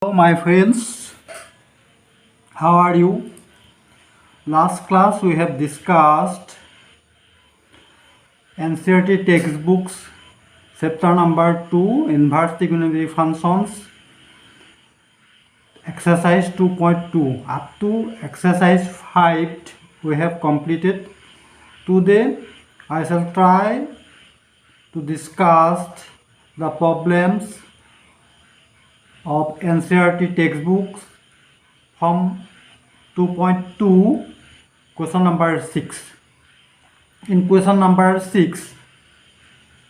Hello, my friends. How are you? Last class we have discussed NCERT textbooks, chapter number 2, Inverse Trigonometric Functions, exercise 2.2. Up to exercise 5 we have completed. Today I shall try to discuss the problems of NCERT textbooks from 2.2, question number 6. In question number 6,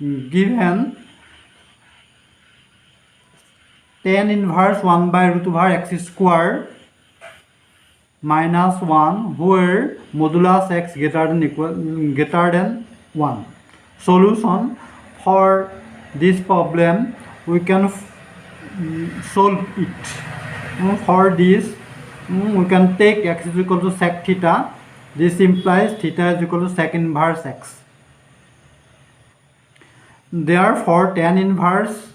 given tan inverse 1 by root over x square minus 1 where modulus x greater than 1. Solution for this problem, we can solve it. For this, we can take x is equal to sec theta. This implies theta is equal to sec inverse x. Therefore, tan inverse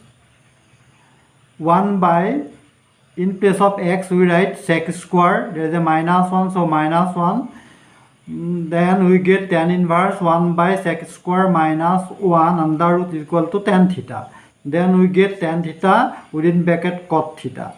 1 by, in place of x we write sec square. There is a minus 1, so minus 1. Then we get tan inverse 1 by sec square minus 1 under root is equal to tan theta. Then we get tan theta within bracket cot theta.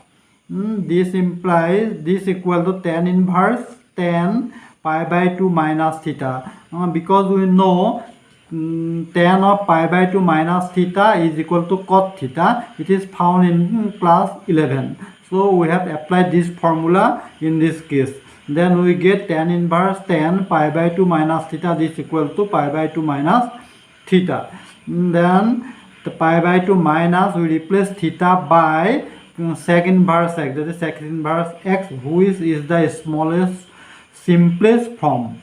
This implies this equal to tan inverse tan pi by 2 minus theta. Because we know tan of pi by 2 minus theta is equal to cot theta. It is found in class 11. So we have applied this formula in this case. Then we get tan inverse tan pi by 2 minus theta. This equal to pi by 2 minus theta. Then the pi by 2 minus, we replace theta by sec inverse x, that is sec inverse x, which is the smallest, simplest form.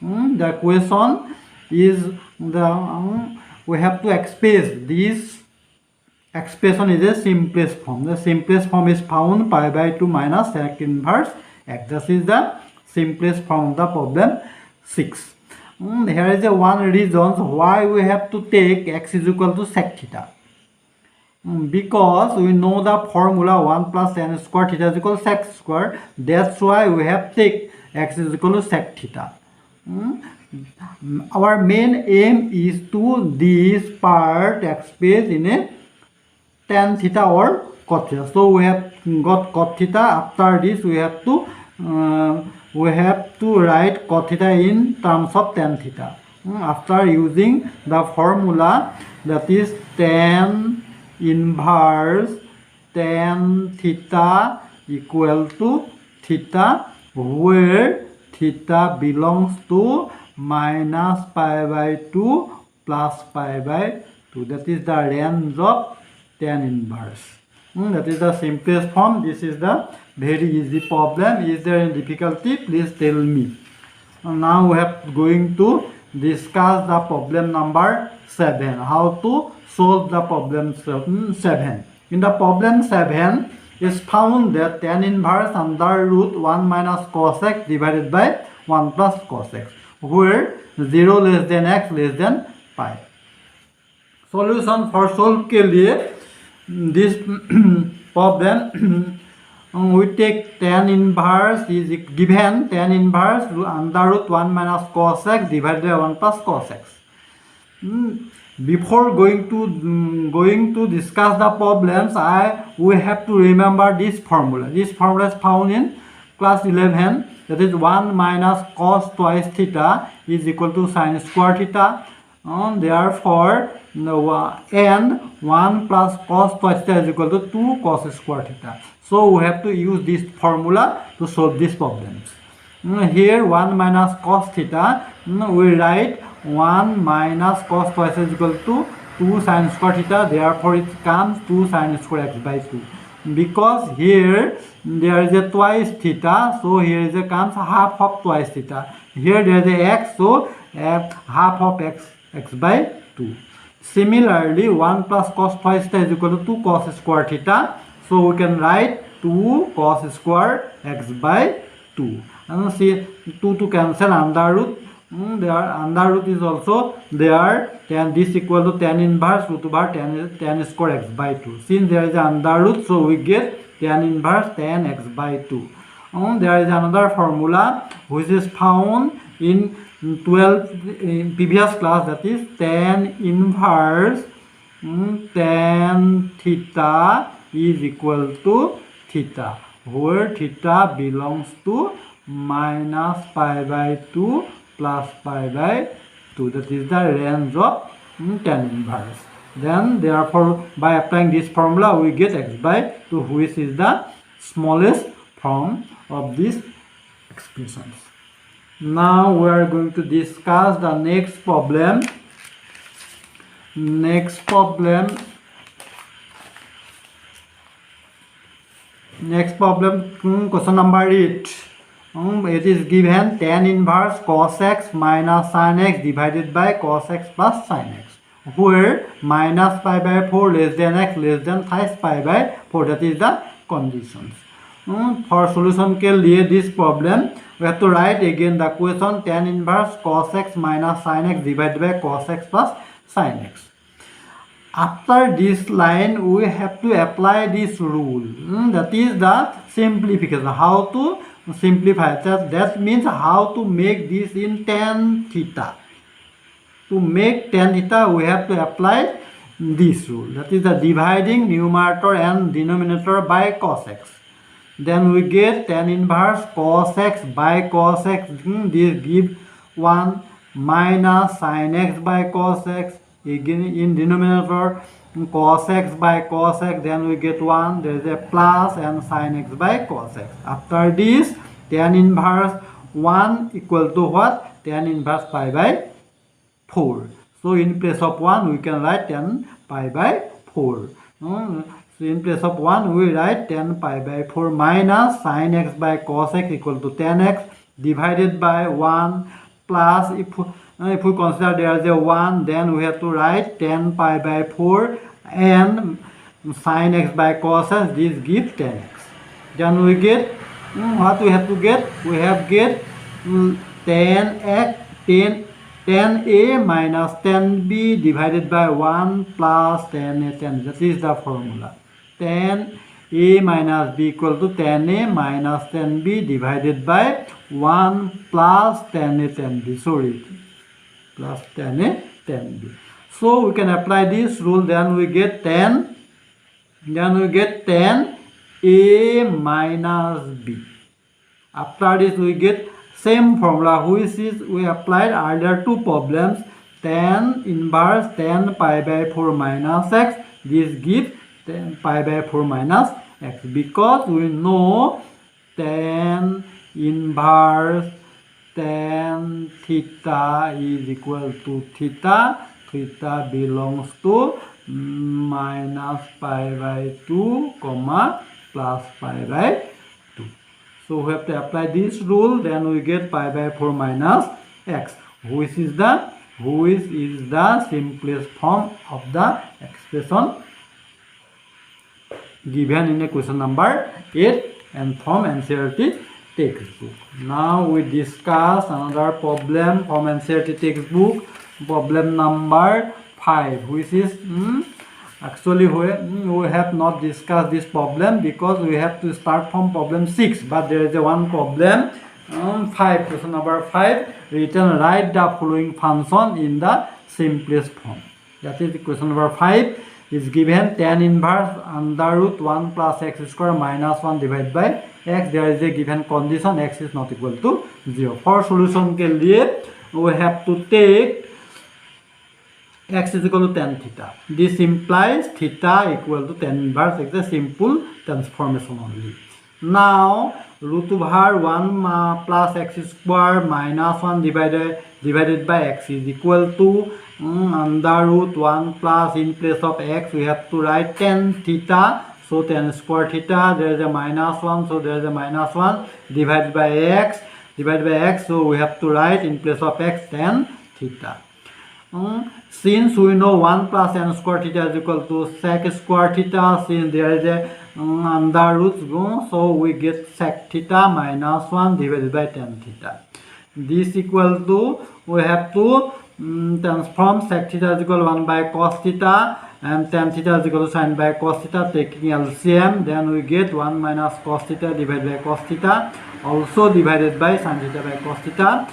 The question is we have to express this expression is the simplest form. The simplest form is found pi by 2 minus sec inverse x. This is the simplest form of the problem 6. Here is one reason why we have to take x is equal to sec theta. Because we know the formula 1 plus tan square theta is equal to sec square. That's why we have take x is equal to sec theta. Our main aim is to this part expressed in a tan theta or cot theta. So we have got cot theta. After this we have to write cot theta in terms of tan theta. After using the formula, that is tan inverse tan theta equal to theta where theta belongs to minus pi by 2 plus pi by 2. That is the range of tan inverse. That is the simplest form. This is the very easy problem. Is there any difficulty? Please tell me. Now we are going to discuss the problem number 7. How to solve the problem 7. In the problem 7, is found that tan inverse under root 1 minus cos x divided by 1 plus cos x, where 0 less than x less than pi. Solution for solve के लिए this problem we take tan inverse is given tan inverse under root 1 minus cos x divided by 1 plus cos x. Before going to discuss the problems, we have to remember this formula. This formula is found in class 11. That is 1 minus cos twice theta is equal to sin square theta. Therefore, and 1 plus cos twice theta is equal to 2 cos square theta. So we have to use this formula to solve these problems. Here 1 minus cos theta, we write 1 minus cos twice is equal to 2 sin square theta. Therefore it comes 2 sin square x by 2. Because here there is a twice theta, so here is a comes half of twice theta. Here there is a x, so half of x by 2. Similarly, 1 plus cos twice theta is equal to 2 cos square theta. So we can write 2 cos square x by 2. And see 2 to cancel under root There under root is also there. Then this equal to tan inverse root over tan square x by 2. Since there is an under root, so we get tan inverse tan x by 2. There is another formula which is found in 12 in previous class, that is tan inverse tan theta is equal to theta, where theta belongs to minus pi by 2 plus pi by 2. That is the range of tan inverse. Then therefore by applying this formula we get x by 2, which is the smallest form of these expressions. Now we are going to discuss the next problem. Next problem, question number 8. It is given tan inverse cos x minus sin x divided by cos x plus sin x, where minus pi by 4 less than x less than thrice pi by 4. That is the conditions. For solution के लिए this problem we have to write again the equation tan inverse cos x minus sin x divided by cos x plus sin x. After this line we have to apply this rule, that is the simplification. How to simplify that means how to make this in tan theta. To make tan theta we have to apply this rule, that is the dividing numerator and denominator by cos x. Then we get tan inverse cos x by cos x, this give 1 minus sin x by cos x, again in denominator cos x by cos x, then we get 1, there is a plus and sin x by cos x. After this tan inverse 1 equal to what? Tan inverse pi by 4. So in place of 1 we can write tan pi by 4. So in place of 1 we write tan pi by 4 minus sin x by cos x equal to tan x divided by 1 plus, if we consider there is a 1, then we have to write tan pi by 4 and sin x by cos x, this gives tan x. Then we get what we have to get? We have get tan a minus tan b divided by 1 plus tan a tan. That is the formula. Tan a minus b equal to tan a minus tan b divided by 1 plus tan a tan b. Sorry, plus tan a tan b. So we can apply this rule. Then we get tan a minus b. After this we get same formula which is we applied earlier two problems. Tan inverse tan pi by 4 minus x, this gives tan pi by 4 minus x, because we know tan inverse tan theta is equal to theta. Theta belongs to minus pi by 2 comma plus pi by 2. So we have to apply this rule. Then we get pi by 4 minus x, which is the simplest form of the expression given in a question number 8 and from NCERT textbook. Now we discuss another problem from NCERT textbook, problem number 5, which is actually we have not discussed this problem because we have to start from problem 6, but there is a one problem 5, question number 5, written write the following function in the simplest form. That is question number 5 is given tan inverse under root 1 plus x square minus 1 divided by x. There is a given condition x is not equal to 0. For solution के लिए we have to take x is equal to tan theta. This implies theta equal to tan inverse. It's a simple transformation only. Now root over 1 plus x square minus 1 divided by x is equal to under root 1 plus, in place of x we have to write tan theta. So tan square theta, there is a minus 1, so there is a minus 1 divided by x. So we have to write in place of x tan theta. Since we know 1 plus n square theta is equal to sec square theta, since there is a under root, so we get sec theta minus 1 divided by tan theta. This equal to, we have to transform sec theta is equal to 1 by cos theta and tan theta is equal to sin by cos theta, taking LCM, then we get 1 minus cos theta divided by cos theta, also divided by sin theta by cos theta.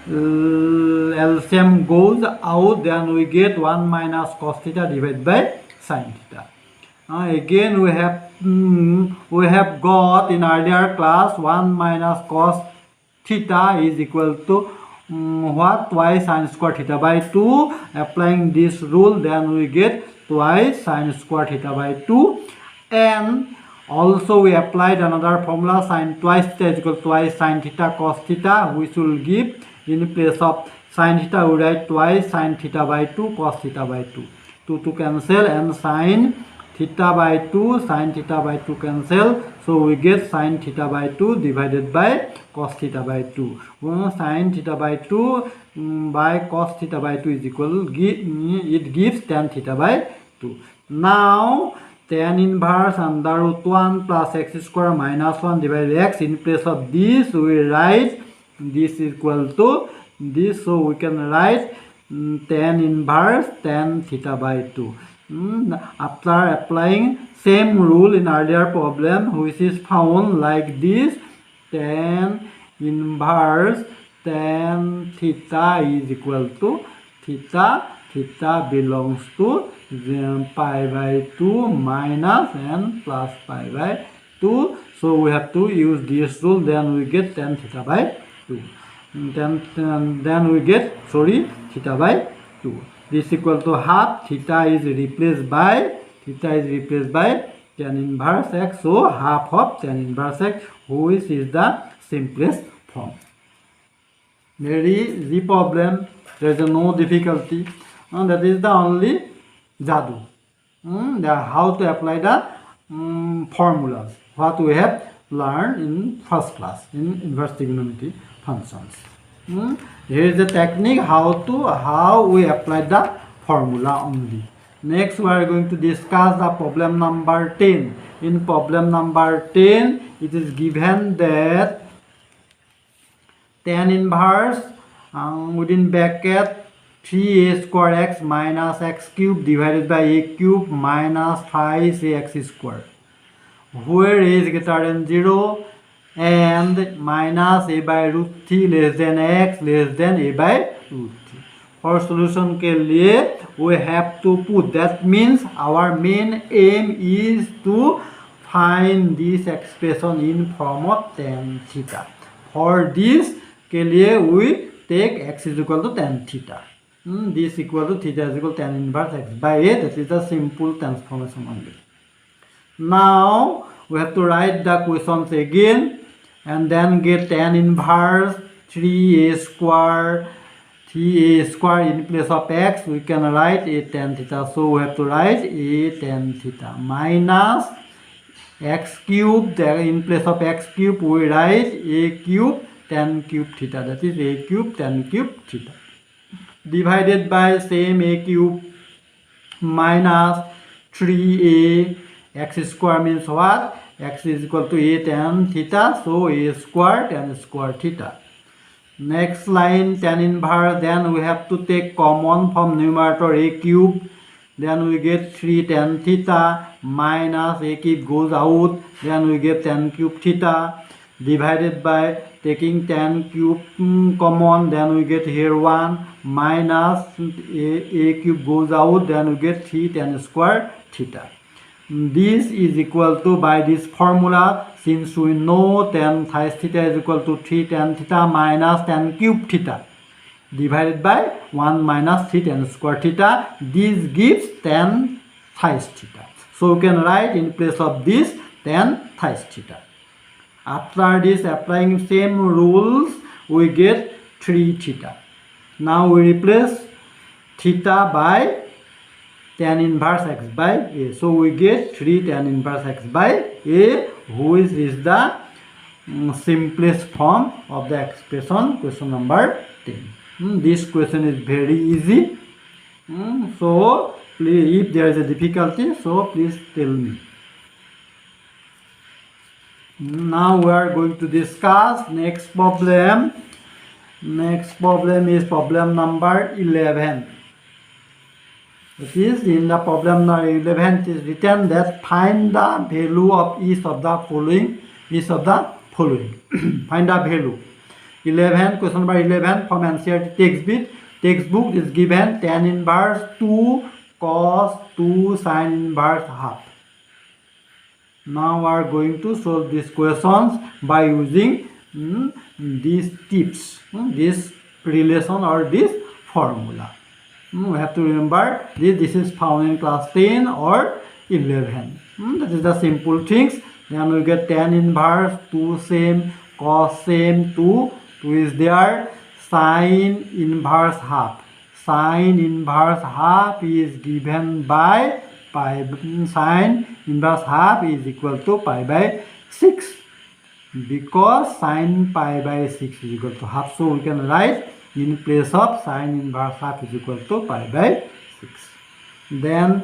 LCM goes out, then we get 1 minus cos theta divided by sin theta. Again we have got in earlier class 1 minus cos theta is equal to what? Twice sin square theta by 2. Applying this rule, then we get twice sin square theta by 2. And also we applied another formula, sin twice theta is equal to twice sin theta cos theta, which will give, in place of sin theta we write twice sin theta by 2 cos theta by 2. 2 to cancel, and sin theta by 2, sin theta by 2 cancel, so we get sin theta by 2 divided by cos theta by 2. Sin theta by 2 by cos theta by 2 is equal, it gives tan theta by 2. Now tan inverse under root 1 plus x square minus 1 divided by x, in place of this we write this equal to this, so we can write tan inverse tan theta by 2. After applying same rule in earlier problem, which is found like this, tan inverse tan theta is equal to theta belongs to pi by 2 minus and plus pi by 2. So we have to use this rule, then we get tan theta by 2. Then we get, theta by 2. This equal to half, theta is replaced by tan inverse x, so half of tan inverse x, which is the simplest form. Very easy problem, there is no difficulty, and that is the only jadu. How to apply the formulas, what we have learned in first class in inverse trigonometric functions. Here is the technique how we apply the formula only. Next we are going to discuss the problem number 10. In problem number 10, it is given that tan inverse within bracket 3a square x minus x cube divided by a cube minus 5ax square, where a is greater than 0 and minus a by root 3 less than x less than a by root 3. For solution के लिए we have to put, that means our main aim is to find this expression in form of tan theta. For this के लिए we take x is equal to tan theta. This equal to theta is equal to tan inverse x by a, that is a simple transformation only. Now we have to write the equations again and then get tan inverse 3a square in place of x, we can write a tan theta, so we have to write a tan theta minus x cube, in place of x cube we write a cube tan cube theta, that is a cube tan cube theta, divided by same a cube minus 3a x square means what? X is equal to a tan theta, so a square tan square theta. Next line tan inverse, then we have to take common from numerator a cube, then we get 3 tan theta minus a cube goes out, then we get tan cube theta, divided by taking tan cube common, then we get here 1 minus a cube goes out, then we get 3 tan square theta. This is equal to, by this formula, since we know tan theta is equal to 3 tan theta minus tan cube theta divided by 1 minus 3 tan square theta, this gives tan theta. So we can write in place of this tan theta. After this, applying same rules, we get 3 theta. Now we replace theta by tan inverse x by a, so we get 3 tan inverse x by a, which is the simplest form of the expression, question number 10. This question is very easy, so please, if there is a difficulty, so please tell me. Now we are going to discuss next problem. Next problem is problem number 11. It is in the problem number 11 it is written that find the value of each of the following. Find the value. 11, question number 11 from NCERT textbook is given tan inverse 2 cos 2 sin inverse half. Now we are going to solve these questions by using these tips, this relation or this formula. We have to remember this is found in class 10 or 11. That is the simple things. Then we get tan inverse 2 same, cos same 2 is there, sin inverse half. Sin inverse half is given by pi, sin inverse half is equal to pi by 6, because sin pi by 6 is equal to half. So we can write in place of sin inverse half is equal to pi by 6. Then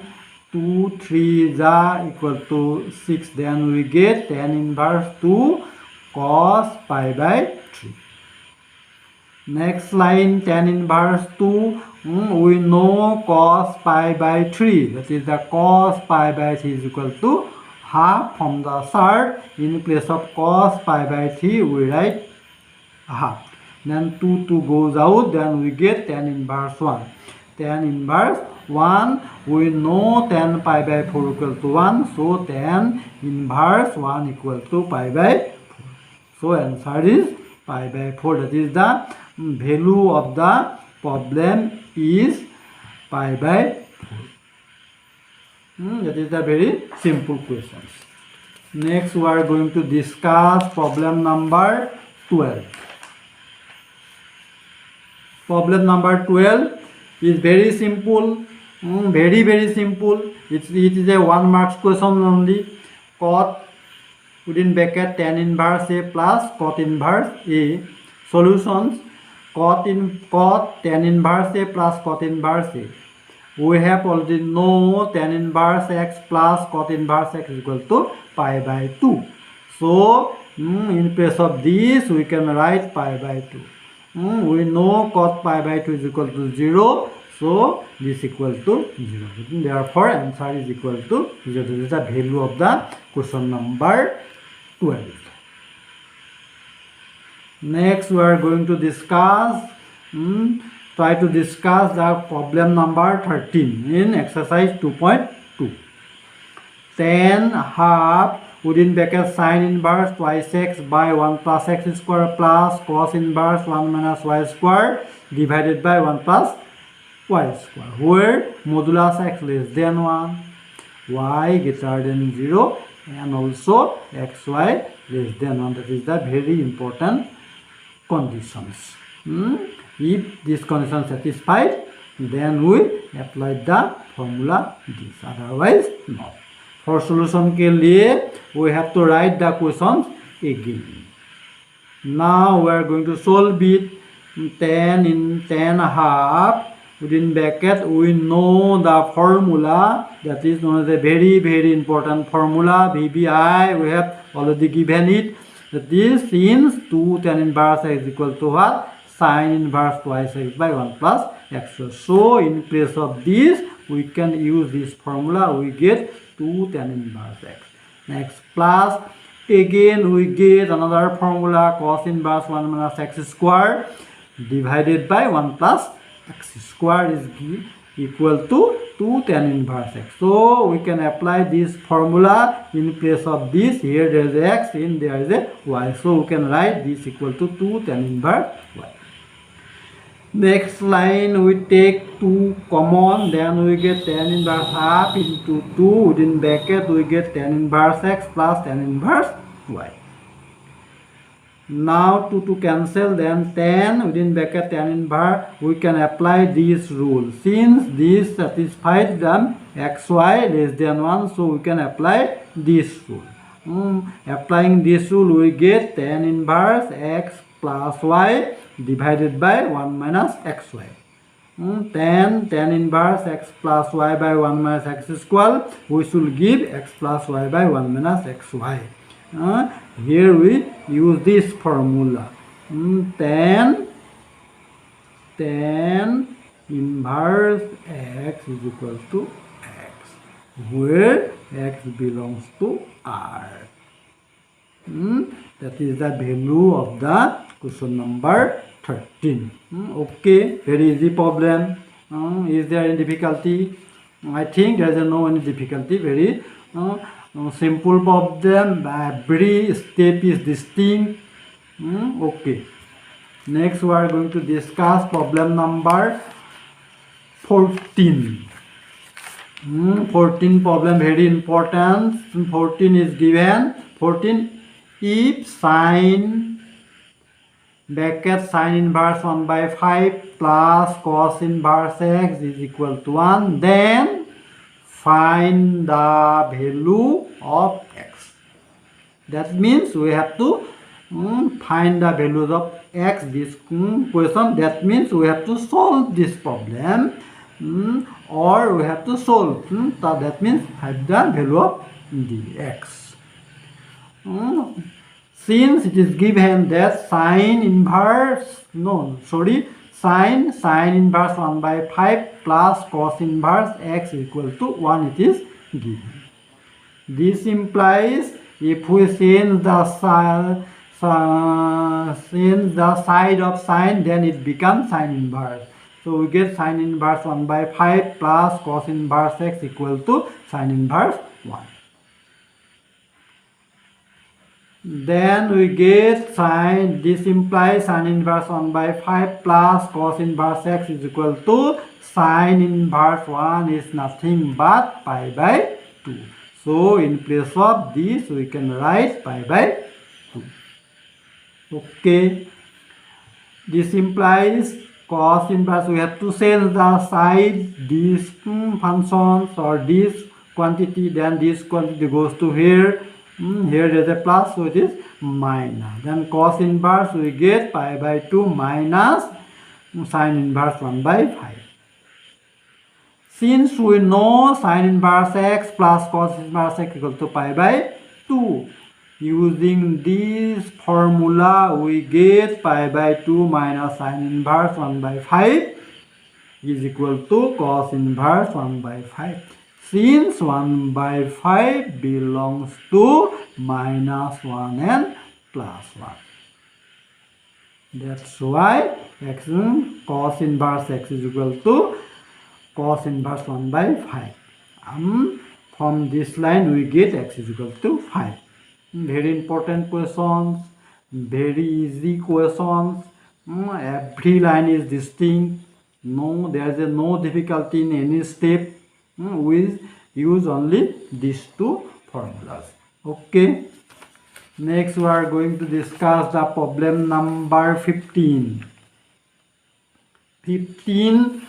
2 3 is equal to 6. Then we get tan inverse 2 cos pi by 3. Next line, tan inverse 2, we know cos pi by 3. That is the cos pi by 3 is equal to half. From the third, in place of cos pi by 3, we write half. Then 2 goes out, then we get tan inverse 1. Tan inverse 1, we know tan pi by 4 equal to 1. So tan inverse 1 equal to pi by 4. So answer is pi by 4. That is the value of the problem is pi by 4. That is the very simple questions. Next we are going to discuss problem number 12. Problem number 12 is very simple, very simple. It is a 1 marks question only. Cot within bracket tan inverse A plus cot inverse A. Solutions: cot tan inverse A plus cot inverse A. We have already know tan inverse x plus cot inverse x is equal to pi by 2. So in place of this we can write pi by 2. We know cot pi by 2 is equal to 0. So this equal to 0. Therefore answer is equal to 0. This is the value of the question number 12. Next we are going to discuss, try to discuss the problem number 13 in exercise 2.2. Tan half within bracket sin inverse twice x by 1 plus x square plus cos inverse 1 minus y square divided by 1 plus y square, where modulus x less than 1, y greater than 0, and also xy less than 1. That is the very important conditions. If this condition is satisfied, then we apply the formula this, otherwise not. For solution के लिए we have to write the questions again. Now we are going to solve it. Tan half within bracket we know the formula, that is known as a very important formula, VBI. We have already given it. That is, since 2 tan inverse x is equal to what? Sin inverse twice x by 1 plus x. So in place of this we can use this formula. We get 2 tan inverse x. Next, plus again we get another formula, cos inverse 1 minus x square divided by 1 plus x square is equal to 2 tan inverse x. So we can apply this formula. In place of this, here there is a x, in there is a y. So we can write this equal to 2 tan inverse y. Next line we take 2 common, then we get tan inverse half into 2 within bracket we get tan inverse x plus tan inverse y. Now 2 to cancel, then tan within bracket tan inverse, we can apply this rule. Since this satisfies the xy less than 1, so we can apply this rule. Applying this rule we get tan inverse x plus y divided by 1 minus xy. Tan inverse x plus y by 1 minus x square, we should give x plus y by 1 minus xy. Here we use this formula. Tan tan inverse x is equal to x, where x belongs to R. That is the value of the question number 13. Okay, very easy problem. Is there any difficulty? I think there is no any difficulty. Very simple problem. Every step is distinct. Okay. Next, we are going to discuss problem number 14. 14 problem very important. 14 is given. 14, if sine bracket sine inverse 1 by 5 plus cos inverse x is equal to 1, then find the value of x. That means we have to find the values of x this question. That means we have to solve this problem, or we have to solve. That means find the value of the x. Since it is given that sine inverse 1 by 5 plus cos inverse x equal to 1, it is given. This implies if we change the side of sine, then it becomes sine inverse. So we get sine inverse 1 by 5 plus cos inverse x equal to sine inverse 1. Then we get sine, this implies sine inverse 1 by 5 plus cos inverse x is equal to sine inverse 1 is nothing but pi by 2. So in place of this we can write pi by 2. Okay. This implies cos inverse, we have to change the side, these functions or this quantity, then this quantity goes to here. Here there is a plus, so it is minus. Then cos inverse we get pi by 2 minus sine inverse 1 by 5. Since we know sine inverse x plus cos inverse x equal to pi by 2, using this formula we get pi by 2 minus sine inverse 1 by 5 is equal to cos inverse 1 by 5. Since 1 by 5 belongs to minus 1 and plus 1. That's why cos inverse x is equal to cos inverse 1 by 5. From this line we get x is equal to 5. Very important questions, very easy questions. Every line is distinct. No, there is no difficulty in any step. We use only these two formulas. Okay. Next we are going to discuss the problem number 15.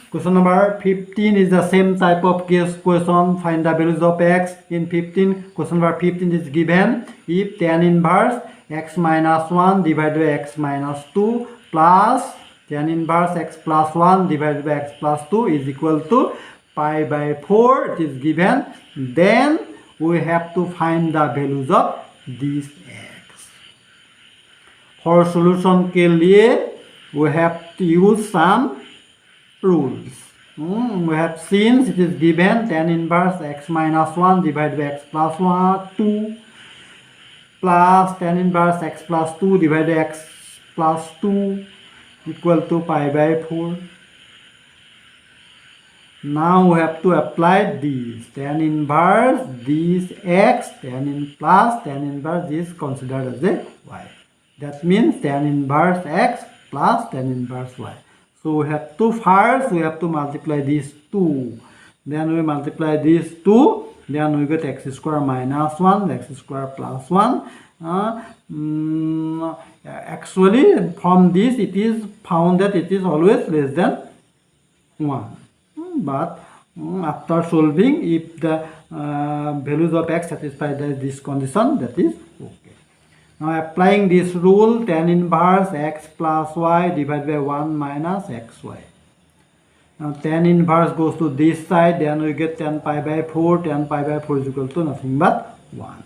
Question number 15 is the same type of case question. Find the values of x. In 15, question number 15 is given if tan inverse x minus 1 divided by x minus 2 plus tan inverse x plus 1 divided by x plus 2 is equal to pi by 4, it is given, then we have to find the values of these x. For solution के लिए we have to use some rules. We have seen it is given tan inverse x minus 1 divided by x plus 2 plus tan inverse x plus 2 divided by x plus 2 equal to pi by 4. Now we have to apply these. Tan inverse this x, tan inverse is considered as a y. That means tan inverse x plus tan inverse y. So we have to first we have to multiply these two. Then we multiply these two. Then we get x square minus 1, x square plus 1. Actually from this it is found that it is always less than 1. But after solving, if the values of x satisfy this condition, that is okay. Now applying this rule, tan inverse x plus y divided by 1 minus xy. Now tan inverse goes to this side, then we get tan pi by 4. Tan pi by 4 is equal to nothing but 1.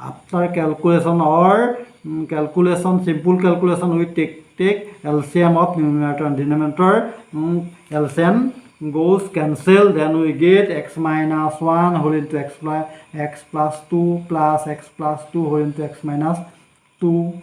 After calculation or simple calculation, we take LCM of numerator and denominator. LCM goes cancel, then we get x minus 1 whole into x plus 2 plus x plus 2 whole into x minus 2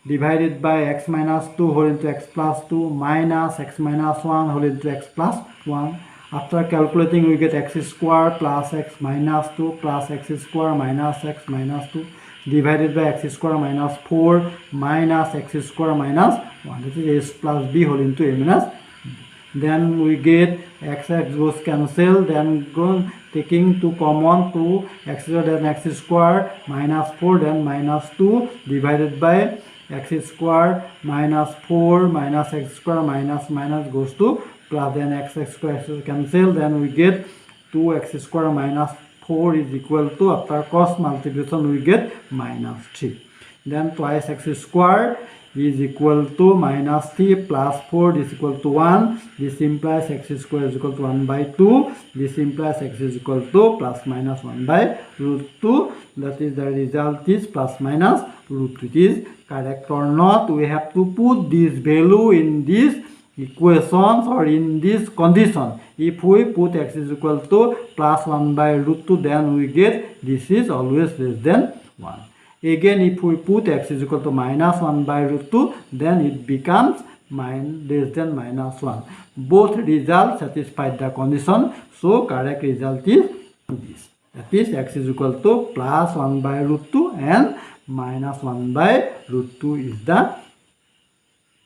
divided by x minus 2 whole into x plus 2 minus x minus 1 whole into x plus 1. After calculating, we get x square plus x minus 2 plus x square minus x minus 2 divided by x square minus 4 minus x square minus 1. This is a plus b whole into a minus b. Then we get x goes cancel, then go taking 2 common, 2 x square, then x square minus 4, then minus 2 divided by x square minus 4 minus x square minus goes to plus, then x square cancel, then we get 2x square minus 4 is equal to, after cross multiplication we get minus 3. Then twice x square is equal to minus 3 plus 4 is equal to 1. This implies x square is equal to 1 by 2. This implies x is equal to plus minus 1 by root 2. That is, the result is plus minus root 2. It is correct or not? We have to put this value in this equations or in this condition. If we put x is equal to plus 1 by root 2, then we get this is always less than 1. Again, if we put x is equal to minus 1 by root 2, then it becomes less than minus 1. Both results satisfy the condition, so correct result is this. That is, x is equal to plus 1 by root 2 and minus 1 by root 2 is the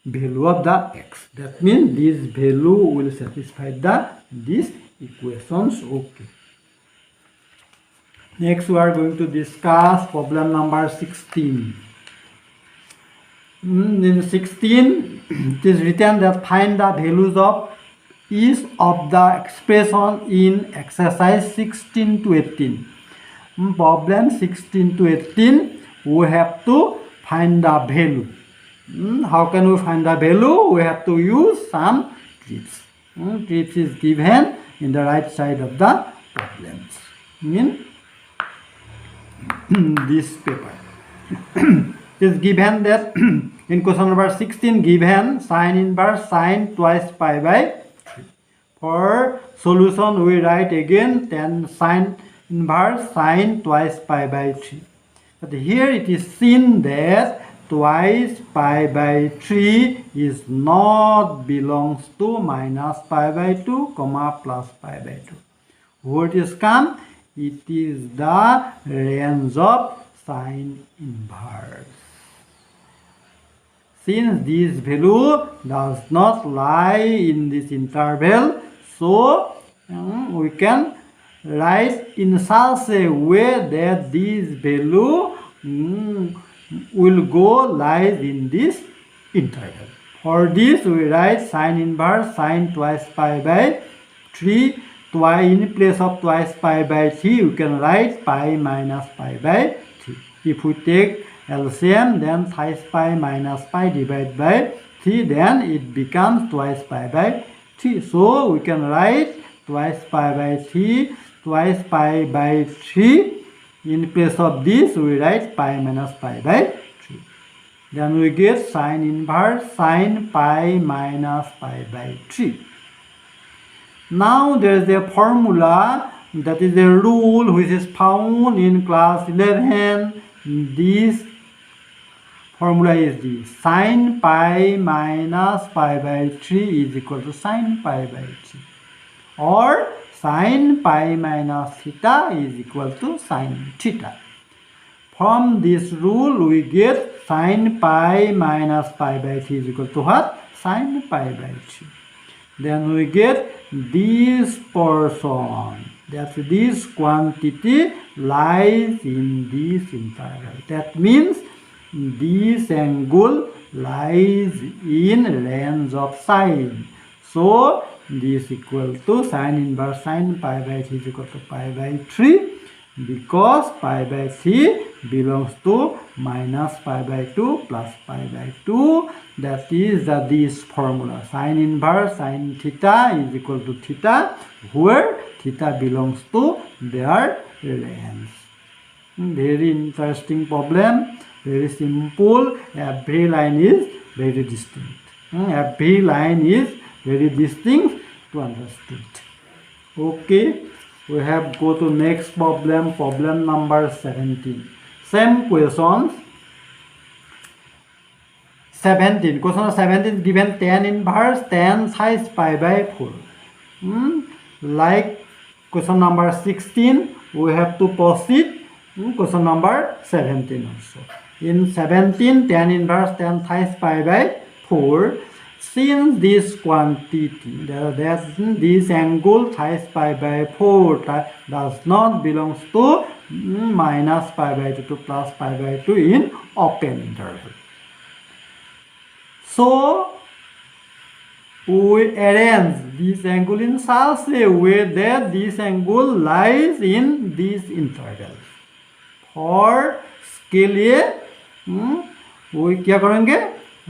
value of the x. That means this value will satisfy these equations. Okay. Next, we are going to discuss problem number 16. In 16, it is written that find the values of each of the expression in exercise 16 to 18. Problem 16 to 18, we have to find the value. How can we find the value? We have to use some tricks. Tricks is given in the right side of the problems. In this paper. It is given that in question number 16, given sine inverse sine twice pi by 3. For solution, we write again 10 sine inverse sine twice pi by 3. But here it is seen that twice pi by 3 is not belongs to minus pi by 2, plus pi by 2. What is come? It is the range of sine inverse. Since this value does not lie in this interval, so we can write in such a way that this value will go lies in this interval. For this, we write sine inverse sine twice pi by 3. In place of twice pi by 3, you can write pi minus pi by 3. If we take LCM, then twice pi minus pi divided by 3, then it becomes twice pi by 3. So we can write twice pi by 3, twice pi by 3. In place of this, we write pi minus pi by 3. Then we get sine inverse sine pi minus pi by 3. Now there is a formula, that is a rule which is found in class 11. This formula is this: sine pi minus pi by 3 is equal to sine pi by 3, or sine pi minus theta is equal to sine theta. From this rule, we get sine pi minus pi by 3 is equal to what? Sine pi by 3. Then we get this portion, that this quantity lies in this interval. That means this angle lies in range of sine. So this equal to sine inverse sine pi by 3 is equal to pi by 3, because pi by 3 belongs to minus pi by 2 plus pi by 2. That is this formula: sine inverse sine theta is equal to theta, where theta belongs to their range. Very interesting problem, very simple. Every line is very distinct. Every line is very distinct to understand. Okay, we have go to next problem, problem number 17. Same questions. 17. Question 17 given tan inverse tan size pi by 4. Like question number 16, we have to proceed question number 17 also. In 17, tan inverse tan size pi by 4. Since this quantity, that this angle size pi by 4 does not belong to minus pi by 2 to plus pi by 2 in open interval. So, we arrange this angle in such a way that this angle lies in this interval. For scale A,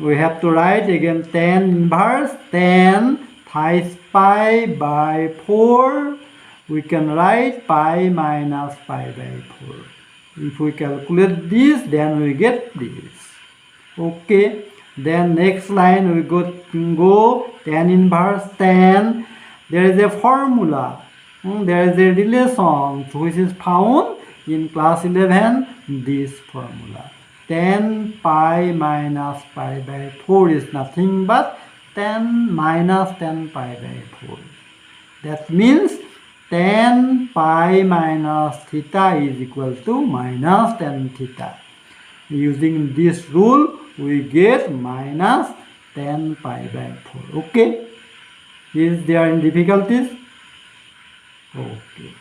we have to write again tan inverse tan size pi by 4. We can write pi minus pi by 4. If we calculate this, then we get this. Okay. Then next line we go tan inverse tan. There is a formula. There is a relation which is found in class 11. This formula. Tan pi minus pi by 4 is nothing but tan minus tan pi by 4. That means tan pi minus theta is equal to minus tan theta. Using this rule, we get minus tan pi by 4. Okay. Is there any difficulties? Okay.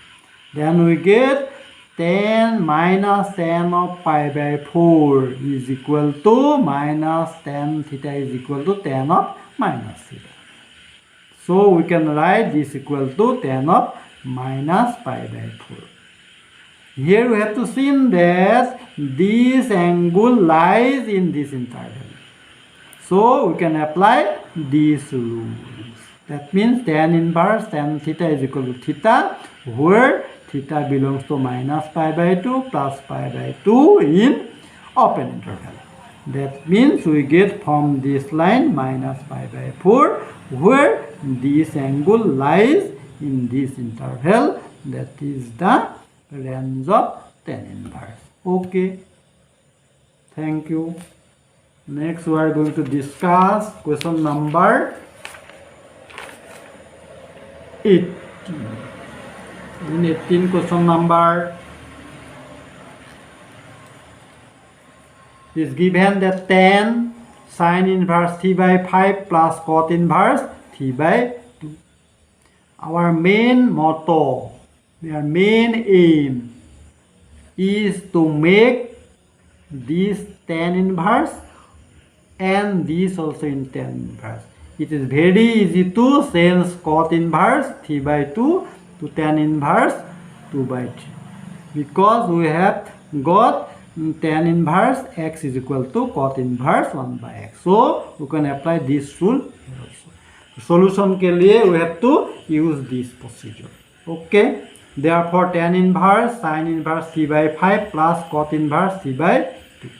Then we get tan minus tan of pi by 4 is equal to minus tan theta is equal to tan of minus theta. So we can write this equal to tan of minus pi by 4. Here we have to see that this angle lies in this interval. So we can apply these rules. That means tan inverse tan theta is equal to theta, where theta belongs to minus pi by 2 plus pi by 2 in open interval. That means we get from this line minus pi by 4, where this angle lies in this interval. That is the range of tan inverse. Okay. Thank you. Next we are going to discuss question number 18. In 18 question number is given that tan sine inverse 3 by 5 plus cot inverse 3 by 2. Our main motto, our main aim is to make this tan inverse and this also in tan inverse. It is very easy to change cot inverse 3 by 2 to tan inverse 2 by 3, because we have got tan inverse x is equal to cot inverse 1 by x. So we can apply this rule here also. Solution के लिए we have to use this procedure. Okay. Therefore tan inverse sin inverse 3 by 5 plus cot inverse 3 by 2.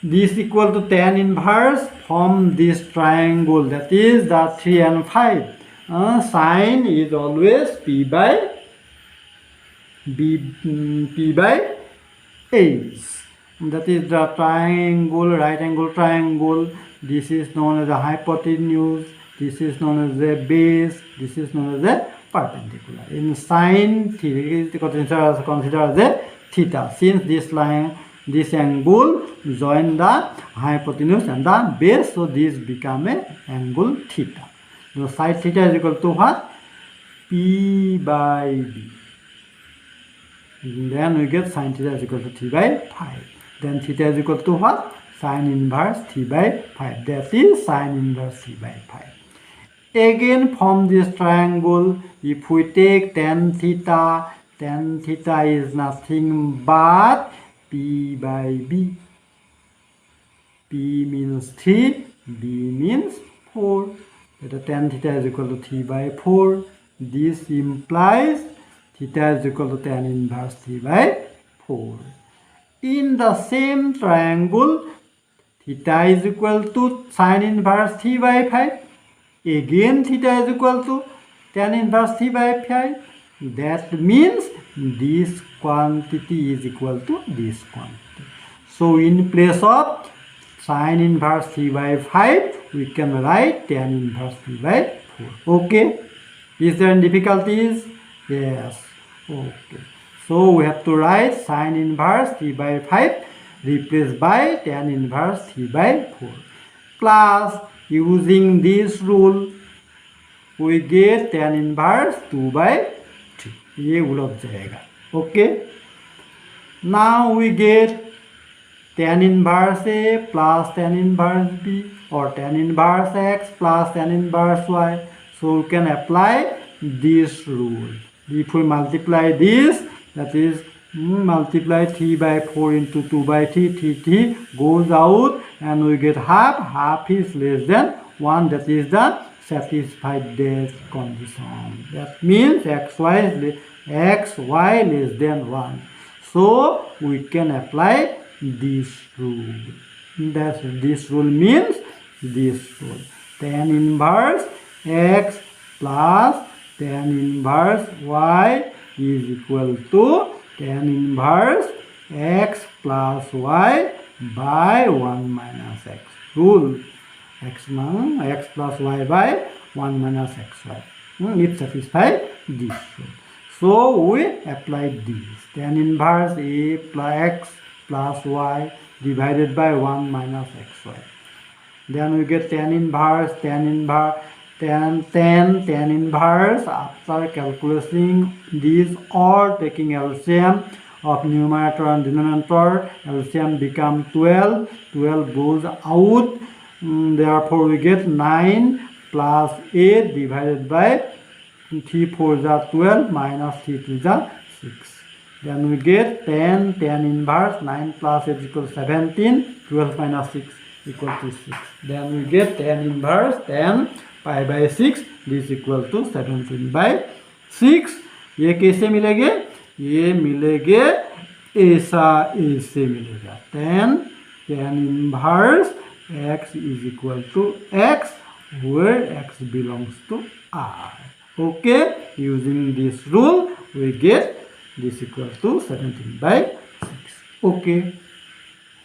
This equal to tan inverse from this triangle, that is the 3 and 5. Sine is always p by h. That is the triangle, right angle triangle. This is known as the hypotenuse. This is known as the base. This is known as the perpendicular. In sine theta, consider as a theta. Since this line, this angle join the hypotenuse and the base, so this become a angle theta. So side theta is equal to what? P by B. Then we get sin theta is equal to 3 by 5. Then theta is equal to what? Sin inverse 3 by 5. That is sin inverse 3 by 5. Again from this triangle, if we take tan theta is nothing but P by B. P means 3, B means 4. The tan theta is equal to 3 by 4. This implies theta is equal to tan inverse 3 by 4. In the same triangle, theta is equal to sine inverse 3 by 5. Again, theta is equal to tan inverse 3 by 5. That means this quantity is equal to this quantity. So, in place of sine inverse 3 by 5, we can write tan inverse 3 by 4. Okay? Is there any difficulties? Yes. Okay. So, we have to write sine inverse 3 by 5 replaced by tan inverse 3 by 4. Plus, using this rule, we get tan inverse 2 by 3. ये उलट जाएगा. Okay. Now we get tan inverse A plus tan inverse B or tan inverse X plus tan inverse Y. So we can apply this rule. If we multiply this, that is multiply 3 by 4 into 2 by 3, 3 goes out and we get half. Half is less than 1, that is the satisfied dash condition. That means xy less than 1. So we can apply this rule. This rule means this rule. Tan inverse x plus tan inverse y is equal to tan inverse x plus y by 1 minus x. Rule x plus y by 1 minus xy. It satisfies this rule. So we apply this. Tan inverse a plus x plus y divided by 1 minus xy. Then we get tan inverse after calculating these or taking LCM of numerator and denominator. LCM become 12. 12 goes out. Therefore we get 9 plus 8 divided by 3 4 is 12 minus 3 2 is 6. Then we get tan inverse 9 plus 8 equals 17. 12 minus 6 equal to 6. Then we get tan inverse 10 pi by 6. This equal to 17 by 6. ये कैसे मिलेंगे? ये मिलेंगे ऐसा मिलेगा. tan inverse x is equal to x where x belongs to R. Okay, using this rule we get this equal to 17 by 6. Okay.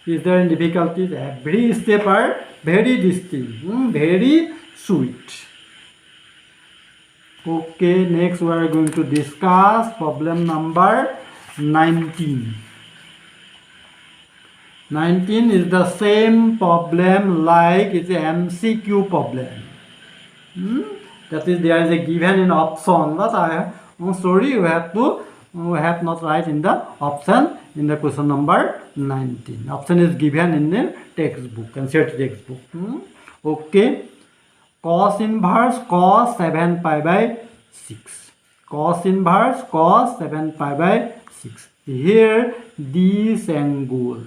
Is there any difficulties? Every step are very distinct, very sweet. Okay, next we are going to discuss problem number 19. 19 is the same problem like it's an MCQ problem. That is, there is a given in option, but I'm sorry, we have not write in the option in the question number 19. Option is given in the textbook, NCERT textbook. Okay. Cos inverse cos 7 pi by 6. Cos inverse cos 7 pi by 6. Here this angle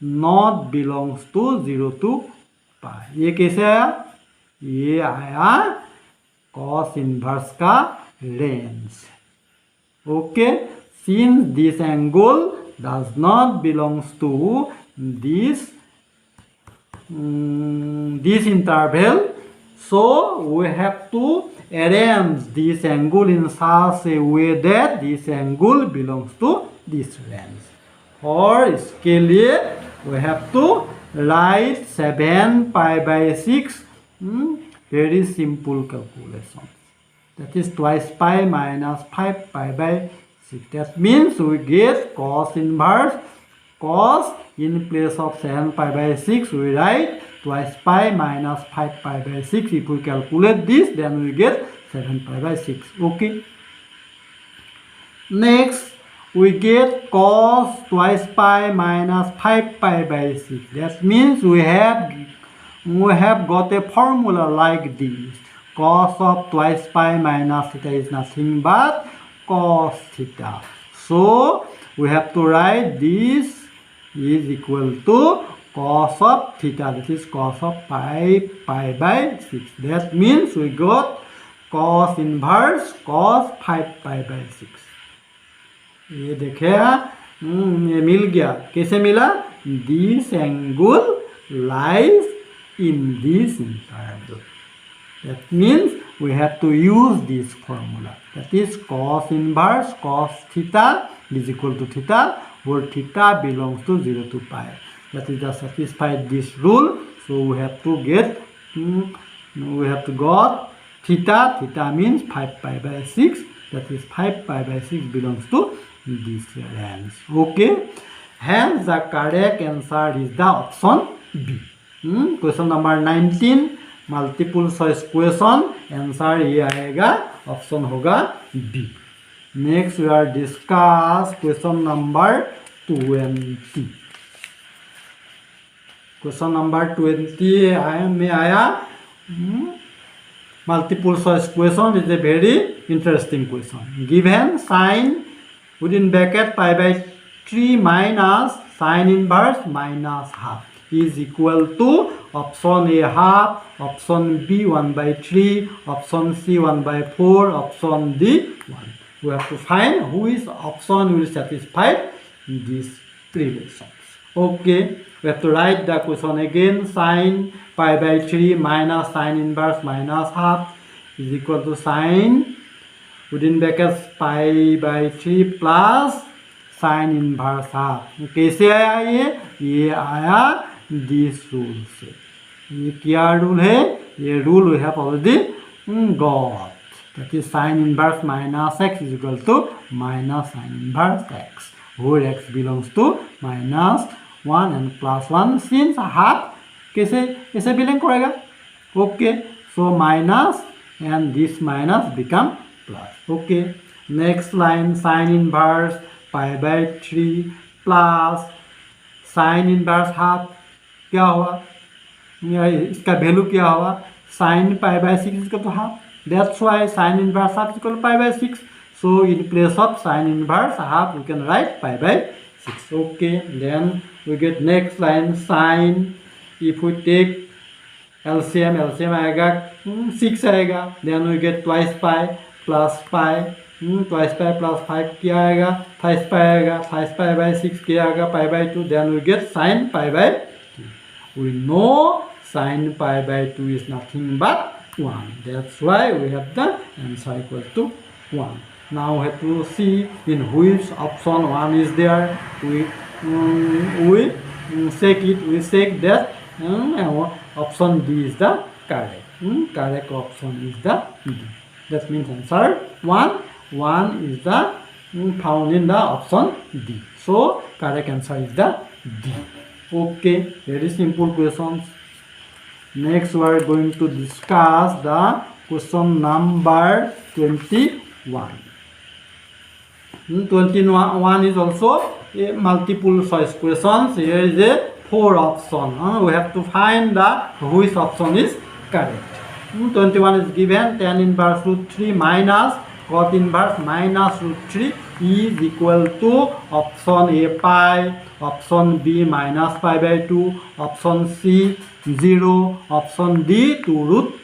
not belongs to 0 to pi. ये कैसे आया? ये आया cos inverse का range. Okay, since this angle does not belongs to this interval, so we have to arrange this angle in such a way that this angle belongs to this range. और इसके लिए we have to write 7 pi by 6. Very simple calculation. That is twice pi minus 5 pi by 6. That means we get cos inverse. Cos in place of 7 pi by 6, we write twice pi minus 5 pi by 6. If we calculate this, then we get 7 pi by 6. Okay. Next, we get cos twice pi minus 5 pi by 6. That means we have got a formula like this. Cos of twice pi minus theta is nothing but cos theta. So we have to write this is equal to cos of theta. That is cos of pi by 6. That means we got cos inverse cos 5 pi by 6. ये देखे ये मिल गया. कैसे मिला? This angle lies in this interval. That means we have to use this formula. That is cos inverse cos theta is equal to theta, where theta belongs to 0 to pi. That is just satisfied this rule. So we have to get got theta. Theta means 5 pi by 6. That is 5 pi by 6 belongs to this range. Okay. Hence the correct answer is the option B. Question number 19. Multiple choice question. Answer ये आएगा, option होगा B. Next we are discuss question number 20. Question number 20 में आया multiple choice question. Is a very interesting question. Given sine within bracket pi by 3 minus sine inverse minus half is equal to option A half, option B 1 by 3, option C 1 by 4, option D 1. We have to find which option will satisfy these relations. Okay, we have to write the question again. Sin pi by 3 minus sin inverse minus half is equal to sin within brackets pi by 3 plus sin inverse half. कैसे आया ये आया this rule से. ये क्या rule है? ये rule we have already got. That is sine inverse minus X is equal to minus sine inverse X, where X belongs to minus 1 and plus 1. Since half कैसे बिलोंग करेगा? Okay, so minus and this minus become plus. Okay, next line sine inverse pi by 3 plus sine inverse half. क्या हुआ? इसका value क्या हुआ? Sine pi by 6 equal to half. That's why sine inverse half equal to pi by 6. So in place of sine inverse half we can write pi by 6. Okay, then we get next line sine. If we take LCM आएगा 6 आएगा. Then we get twice pi plus pi. Twice pi plus 5 क्या आएगा? Thighs पाई आएगा. Thighs pi by 6 क्या आएगा? Pi by 2. Then we get sine pi by 2. We know sin pi by 2 is nothing but 1. That's why we have the answer equal to 1. Now we have to see in which option 1 is there. We check it. We check that option D is the correct. Correct option is the D. That means answer 1. 1 is the found in the option D. So correct answer is the D. Okay, very simple questions. Next we are going to discuss the question number 21. 21 is also a multiple choice questions. Here is a 4 option. We have to find the which option is correct. 21 is given tan inverse root 3 minus cot inverse minus root 3 is equal to option A pi, option B minus pi by 2, option C 0, option D 2 root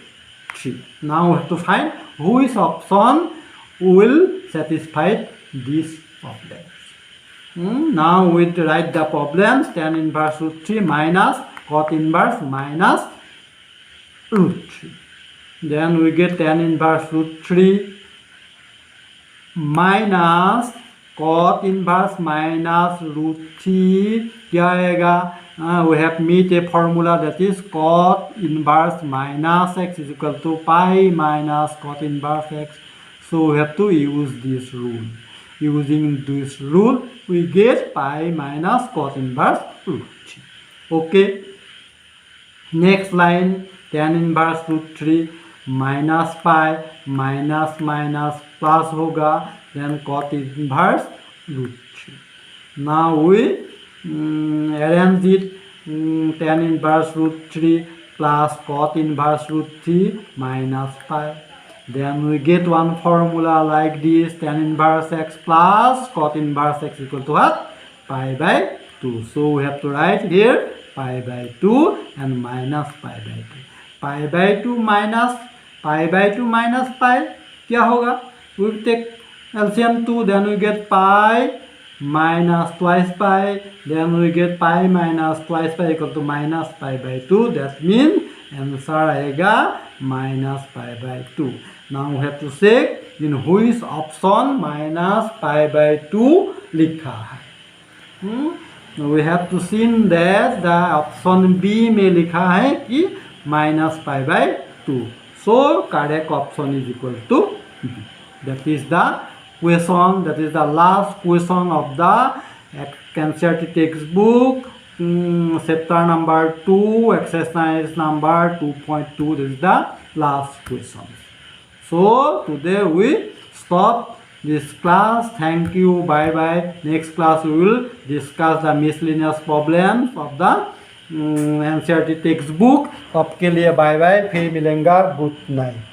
3. Now we have to find which option will satisfy these problems. Now we write the problems. Tan inverse root 3 minus cot inverse minus root 3. Then we get tan inverse root 3 minus cot inverse minus root 3 क्या आएगा? We have meet a formula that is cot inverse minus x is equal to pi minus cot inverse x. So we have to use this rule. Using this rule we get pi minus cot inverse root 3. Okay, next line tan inverse root 3 minus pi minus minus plus होगा, then cot inverse root 3. Now we arrange it. Tan inverse root 3 plus cot inverse root 3 minus pi. Then we get one formula like this. Tan inverse x plus cot inverse x equal to what? Pi by 2. So we have to write here pi by 2 and minus pi by 2. Pi by 2 minus pi by 2 minus pi क्या होगा? We will take LCM 2, then we get pi minus twice pi, then we get pi minus twice pi equal to minus pi by 2. That means answer आएगा minus pi by 2. Now we have to check in which option minus pi by 2 लिखा है. We have to see that the option B में लिखा है कि minus pi by 2. So correct option is equal to B. That is the question. That is the last question of the NCERT textbook, chapter number 2, exercise number 2.2. This is the last question. So today we stop this class. Thank you. Bye bye. Next class we will discuss the miscellaneous problems of the NCERT textbook. तब के लिए bye bye. फिर मिलेंगे. Good night.